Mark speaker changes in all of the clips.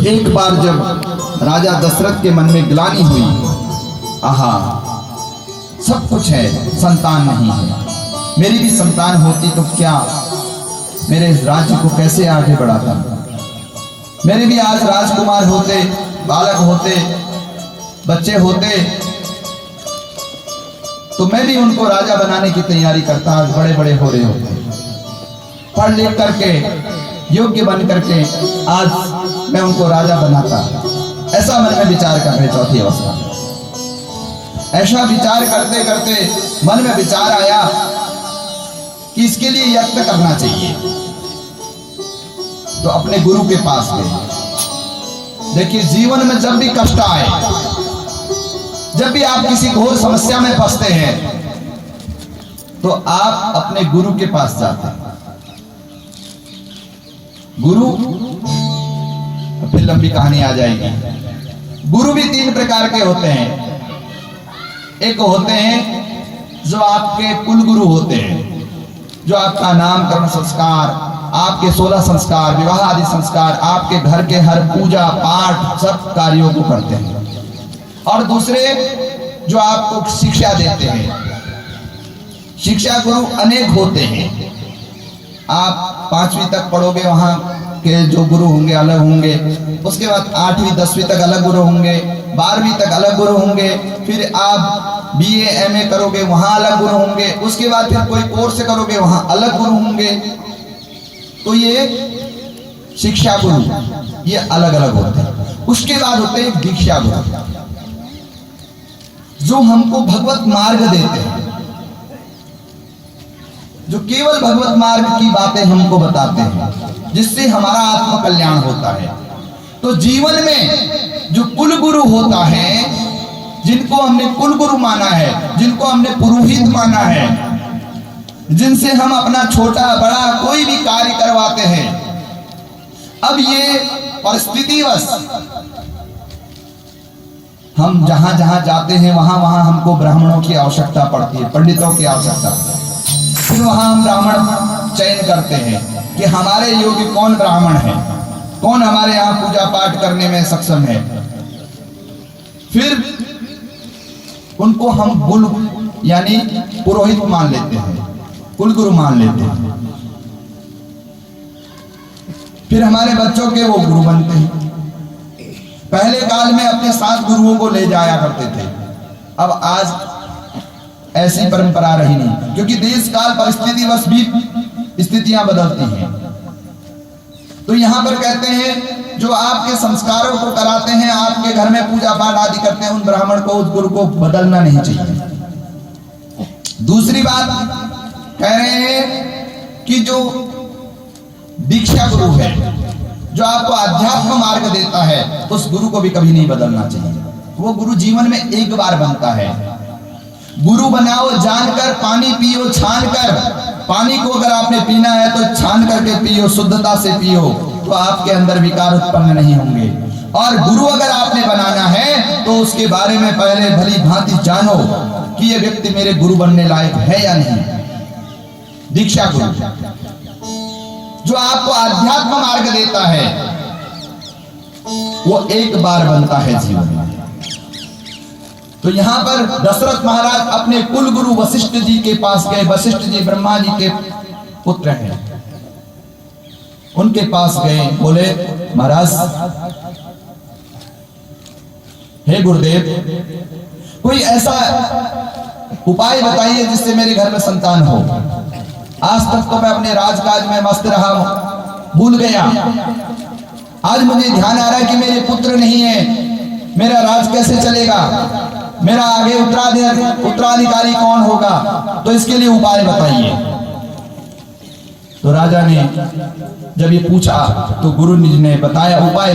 Speaker 1: एक बार जब राजा दशरथ के मन में ग्लानि हुई, आहा सब कुछ है, संतान नहीं है, मेरी भी संतान होती तो क्या मेरे राज्य को कैसे आगे बढ़ाता, मेरे भी आज राजकुमार होते, बालक होते, बच्चे होते तो मैं भी उनको राजा बनाने की तैयारी करता। आज बड़े बड़े हो रहे होते, पढ़ लिख करके योग्य बन करके आज मैं उनको राजा बनाता। ऐसा मन में विचार कर रहे चौथी अवस्था में। ऐसा विचार करते करते मन में विचार आया कि इसके लिए यत्न करना चाहिए, तो अपने गुरु के पास गए। देखिए जीवन में जब भी कष्ट आए, जब भी आप किसी घोर समस्या में फंसते हैं तो आप अपने गुरु के पास जाते हैं। गुरु, फिर लंबी कहानी आ जाएगी। गुरु भी तीन प्रकार के होते हैं। एक होते हैं जो आपके कुल गुरु होते हैं, जो आपका नामकरण संस्कार, आपके 16 संस्कार, विवाह आदि संस्कार, आपके घर के हर पूजा पाठ सब कार्यों को करते हैं। और दूसरे जो आपको शिक्षा देते हैं। शिक्षा गुरु अनेक होते हैं। आप 5वीं तक पढ़ोगे, वहां के जो गुरु होंगे अलग होंगे। उसके बाद 8वीं 10वीं तक अलग गुरु होंगे, 12वीं तक अलग गुरु होंगे। फिर आप BA MA करोगे, वहां अलग गुरु होंगे। उसके बाद फिर कोई कोर्स करोगे, वहां अलग गुरु होंगे। तो ये शिक्षा गुरु, ये अलग अलग होते हैं। उसके बाद होते हैं दीक्षा गुरु, जो हमको भगवत मार्ग देते हैं, जो केवल भगवत मार्ग की बातें हमको बताते हैं, जिससे हमारा आत्म कल्याण होता है। तो जीवन में जो कुल गुरु होता है, जिनको हमने कुल गुरु माना है, जिनको हमने पुरोहित माना है, जिनसे हम अपना छोटा बड़ा कोई भी कार्य करवाते हैं, अब ये परिस्थितिवश हम जहां जहां जाते हैं वहां वहां हमको ब्राह्मणों की आवश्यकता पड़ती है, पंडितों की आवश्यकता पड़ती है। फिर वहां हम ब्राह्मण चयन करते हैं कि हमारे योग्य कौन ब्राह्मण है, कौन हमारे यहाँ पूजा पाठ करने में सक्षम है। फिर उनको हम गुरु यानी पुरोहित मान लेते हैं, कुल गुरु मान लेते हैं। फिर हमारे बच्चों के वो गुरु बनते हैं। पहले काल में अपने साथ गुरुओं को ले जाया करते थे, अब आज ऐसी परंपरा रही नहीं, क्योंकि देश काल परिस्थितिवश भी स्थितियां बदलती हैं। तो यहां पर कहते हैं जो आपके संस्कारों को कराते हैं, आपके घर में पूजा पाठ आदि करते हैं, उन ब्राह्मण को, उस गुरु को बदलना नहीं चाहिए। दूसरी बात कह रहे हैं कि जो दीक्षा गुरु है, जो आपको अध्यात्म मार्ग देता है, उस गुरु को भी कभी नहीं बदलना चाहिए। वो गुरु जीवन में एक बार बनता है। गुरु बनाओ जानकर, पानी पियो छान कर। पानी को अगर आपने पीना है तो छान करके पियो, शुद्धता से पियो, तो आपके अंदर विकार उत्पन्न नहीं होंगे। और गुरु अगर आपने बनाना है तो उसके बारे में पहले भली भांति जानो कि ये व्यक्ति मेरे गुरु बनने लायक है या नहीं। दीक्षा गुरु जो आपको आध्यात्म मार्ग देता है, वो एक बार बनता है जीवन में। तो यहां पर दशरथ महाराज अपने कुल गुरु वशिष्ठ जी के पास गए। वशिष्ठ जी ब्रह्मा जी के पुत्र हैं। उनके पास गए, बोले महाराज, हे गुरुदेव, कोई ऐसा उपाय बताइए जिससे मेरे घर में संतान हो। आज तक तो मैं अपने राजकाज में मस्त रहा हूं, भूल गया। आज मुझे ध्यान आ रहा है कि मेरे पुत्र नहीं है, मेरा राज कैसे चलेगा। मेरा आगे उत्तराधिकारी कौन होगा, तो इसके लिए उपाय बताइए। तो राजा ने जब ये पूछा तो गुरु निज ने बताया, उपाय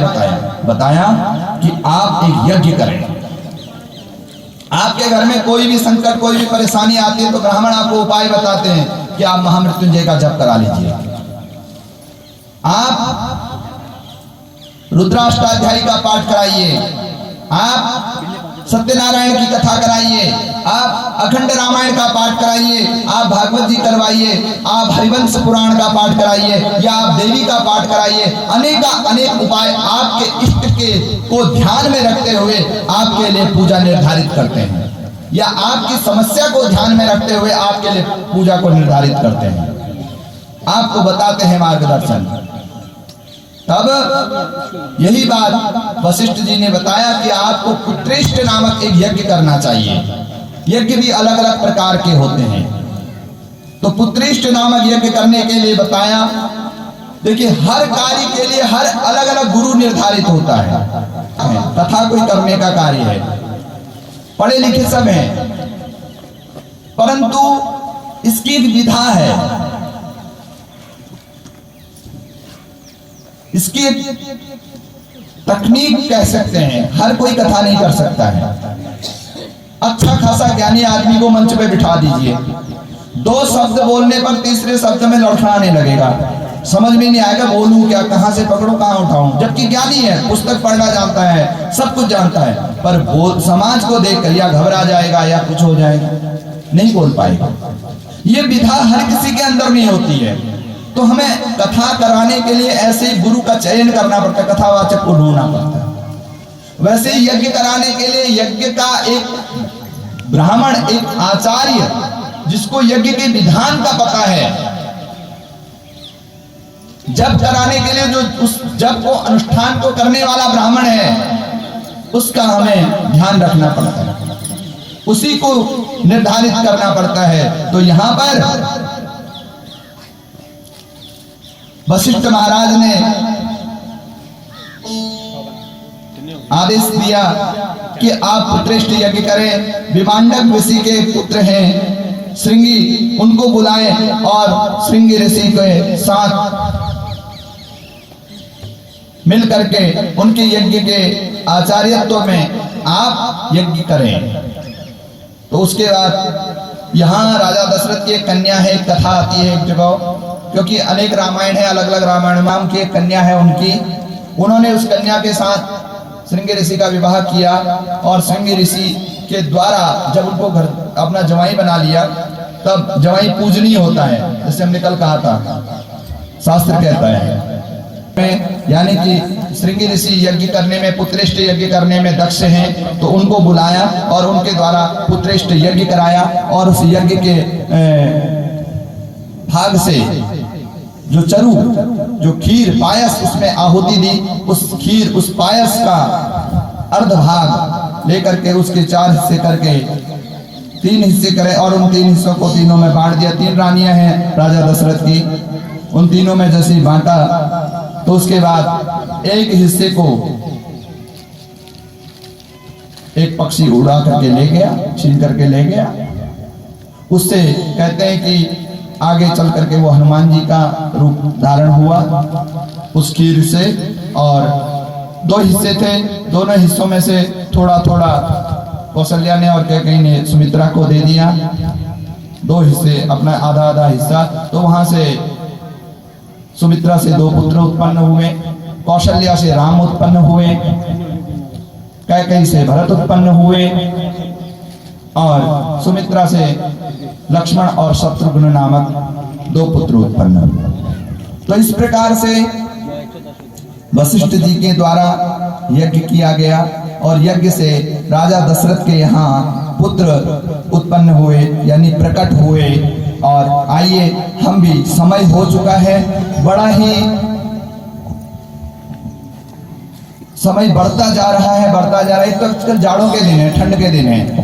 Speaker 1: बताया कि आप एक यज्ञ करें। आपके घर में कोई भी संकट, कोई भी परेशानी आती है तो ब्राह्मण आपको उपाय बताते हैं कि आप महामृत्युंजय का जप करा लीजिए, आप रुद्राष्टाध्यायी का पाठ कराइए, आप सत्यनारायण की कथा कराइए, आप अखंड रामायण का पाठ कराइए, आप भागवत जी करवाइए, आप हरिवंश पुराण का पाठ कराइए, या आप देवी का पाठ कराइए। अनेक उपाय आपके इष्ट के को ध्यान में रखते हुए आपके लिए पूजा निर्धारित करते हैं, या आपकी समस्या को ध्यान में रखते हुए आपके लिए पूजा को निर्धारित करते हैं, आपको बताते हैं मार्गदर्शन। तब यही बात वशिष्ठ जी ने बताया कि आपको पुत्रेष्ट नामक एक यज्ञ करना चाहिए। यज्ञ भी अलग अलग प्रकार के होते हैं, तो पुत्रेष्ट नामक यज्ञ करने के लिए बताया। देखिए, हर कार्य के लिए हर अलग अलग गुरु निर्धारित होता है। कथा कोई करने का कार्य है, पढ़े लिखे सब हैं, परंतु इसकी एक विधा है, इसकी तकनीक कह सकते हैं। हर कोई कथा नहीं कर सकता है। अच्छा खासा ज्ञानी आदमी को मंच पे बिठा दीजिए, 2 शब्द बोलने पर तीसरे शब्द में लड़खड़ाने लगेगा, समझ में नहीं आएगा बोलूं क्या, कहां से पकड़ूं, कहां उठाऊं। जबकि ज्ञानी है, पुस्तक पढ़ना जानता है, सब कुछ जानता है, पर समाज को देखकर या घबरा जाएगा या कुछ हो जाएगा, नहीं बोल पाएगा। ये विधा हर किसी के अंदर नहीं होती है। तो हमें कथा कराने के लिए ऐसे गुरु का चयन करना पड़ता है, कथावाचक को ढूंढना पड़ता है। वैसे यज्ञ कराने के लिए यज्ञ का एक ब्राह्मण, एक आचार्य, जिसको यज्ञ के विधान का पता है, जप कराने के लिए जो उस जप को अनुष्ठान को करने वाला ब्राह्मण है, उसका हमें ध्यान रखना पड़ता है, उसी को निर्धारित करना पड़ता है। तो यहां पर वशिष्ठ महाराज ने आदेश दिया कि आप पुत्रेष्ट यज्ञ करें। विमांडक ऋषि के पुत्र हैं श्रृंगी, उनको बुलाएं और श्रृंगी ऋषि के साथ मिल करके उनके यज्ञ के आचार्यत्व में आप यज्ञ करें। तो उसके बाद यहाँ राजा दशरथ की एक कन्या है, एक कथा आती है एक जगह, क्योंकि अनेक रामायण है, अलग अलग रामायण नाम की एक कन्या है उनकी। उन्होंने उस कन्या के साथ श्रृंगी ऋषि का विवाह किया, और श्रृंगी ऋषि के द्वारा जब उनको घर अपना जवाई बना लिया, तब जवाई पूजनीय होता है, जैसे हमने कल कहा था, शास्त्र कहता है। यानी कि श्रृंगी ऋषि यज्ञ करने में, पुत्रेष्ट यज्ञ करने में दक्ष हैं, तो उनको बुलाया और उनके द्वारा पुत्रेष्ट यज्ञ कराया। और उस यज्ञ के भाग से जो चरु, जो खीर पायस उसमें आहुति दी, उस खीर, उस पायस का अर्ध भाग लेकर के उसके 4 हिस्से करके 3 हिस्से करे, और उन 3 हिस्सों को तीनों में बांट दिया। 3 रानियां हैं राजा दशरथ की, उन तीनों में जैसे बांटा, तो उसके बाद एक हिस्से को एक पक्षी उड़ा करके ले गया, छीन करके ले गया। उससे कहते हैं कि आगे चल करके वो हनुमान जी का रूप धारण हुआ उस खीर से। और 2 हिस्से थे, दोनों हिस्सों में से थोड़ा थोड़ा कौशल्या ने और कैकेयी ने सुमित्रा को दे दिया, 2 हिस्से, अपना आधा आधा हिस्सा। तो वहां से सुमित्रा से 2 पुत्र उत्पन्न हुए, कौशल्या से राम उत्पन्न हुए, कैकेयी से भरत उत्पन्न हुए, और सुमित्रा से लक्ष्मण और शत्रुघ्न नामक 2 पुत्र उत्पन्न हुए। तो इस प्रकार से वशिष्ठ जी के द्वारा यज्ञ किया गया, और यज्ञ से राजा दशरथ के यहाँ पुत्र उत्पन्न हुए, यानी प्रकट हुए। और आइए, हम भी, समय हो चुका है, बड़ा ही समय बढ़ता जा रहा है, बढ़ता जा रहा है। तो आजकल जाड़ों के दिन है, ठंड के दिन है,